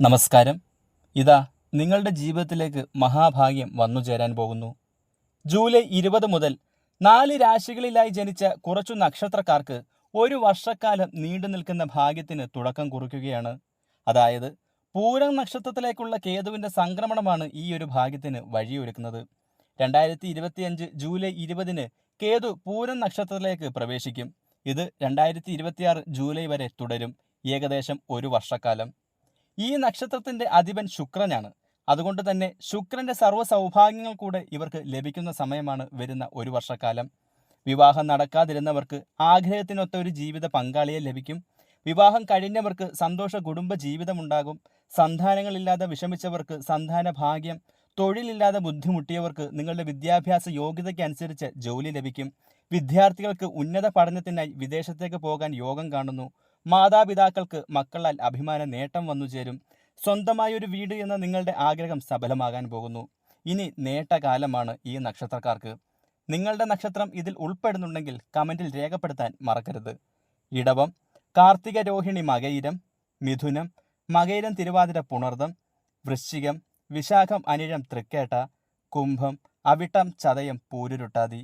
നമസ്കാരം. ഇതാ നിങ്ങളുടെ ജീവിതത്തിലേക്ക് മഹാഭാഗ്യം വന്നുചേരാൻ പോകുന്നു. ജൂലൈ 20 മുതൽ 4 രാശികളിലായി ജനിച്ച കുറച്ചു നക്ഷത്രക്കാർക്ക് ഒരു വർഷക്കാലം നീണ്ടു നിൽക്കുന്ന ഭാഗ്യത്തിന് തുടക്കം കുറിക്കുകയാണ്. അതായത് പൂരം നക്ഷത്രത്തിലേക്കുള്ള കേതുവിന്റെ സംക്രമണമാണ് ഈ ഒരു ഭാഗ്യത്തിന് വഴിയൊരുക്കുന്നത്. 2025 ജൂലൈ 20 കേതു പൂരം നക്ഷത്രത്തിലേക്ക് പ്രവേശിക്കും. ഇത് 2026 ജൂലൈ വരെ തുടരും, ഏകദേശം ഒരു വർഷക്കാലം. ഈ നക്ഷത്രത്തിന്റെ അധിപൻ ശുക്രനാണ്. അതുകൊണ്ട് തന്നെ ശുക്രന്റെ സർവ്വ സൗഭാഗ്യങ്ങൾ കൂടെ ഇവർക്ക് ലഭിക്കുന്ന സമയമാണ് വരുന്ന ഒരു വർഷക്കാലം. വിവാഹം നടക്കാതിരുന്നവർക്ക് ആഗ്രഹത്തിനൊത്ത ഒരു ജീവിത പങ്കാളിയെ ലഭിക്കും. വിവാഹം കഴിഞ്ഞവർക്ക് സന്തോഷ കുടുംബ ജീവിതമുണ്ടാകും. സന്താനങ്ങളില്ലാതെ വിഷമിച്ചവർക്ക് സന്താന ഭാഗ്യം. തൊഴിലില്ലാതെ ബുദ്ധിമുട്ടിയവർക്ക് നിങ്ങളുടെ വിദ്യാഭ്യാസ യോഗ്യതയ്ക്ക് അനുസരിച്ച് ജോലി ലഭിക്കും. വിദ്യാർത്ഥികൾക്ക് ഉന്നത പഠനത്തിനായി വിദേശത്തേക്ക് പോകാൻ യോഗം കാണുന്നു. മാതാപിതാക്കൾക്ക് മക്കളാൽ അഭിമാന നേട്ടം വന്നുചേരും. സ്വന്തമായൊരു വീട് എന്ന നിങ്ങളുടെ ആഗ്രഹം സഫലമാകാൻ പോകുന്നു. ഇനി നേട്ടകാലമാണ് ഈ നക്ഷത്രക്കാർക്ക്. നിങ്ങളുടെ നക്ഷത്രം ഇതിൽ ഉൾപ്പെടുന്നുണ്ടെങ്കിൽ കമൻറ്റിൽ രേഖപ്പെടുത്താൻ മറക്കരുത്. ഇടവം, കാർത്തിക രോഹിണി മകയിരം, മിഥുനം, മകയിരം തിരുവാതിര പുണർദം, വൃശ്ചികം, വിശാഖം അനിഴം തൃക്കേട്ട, കുംഭം, അവിട്ടം ചതയം പൂരുരുട്ടാതി.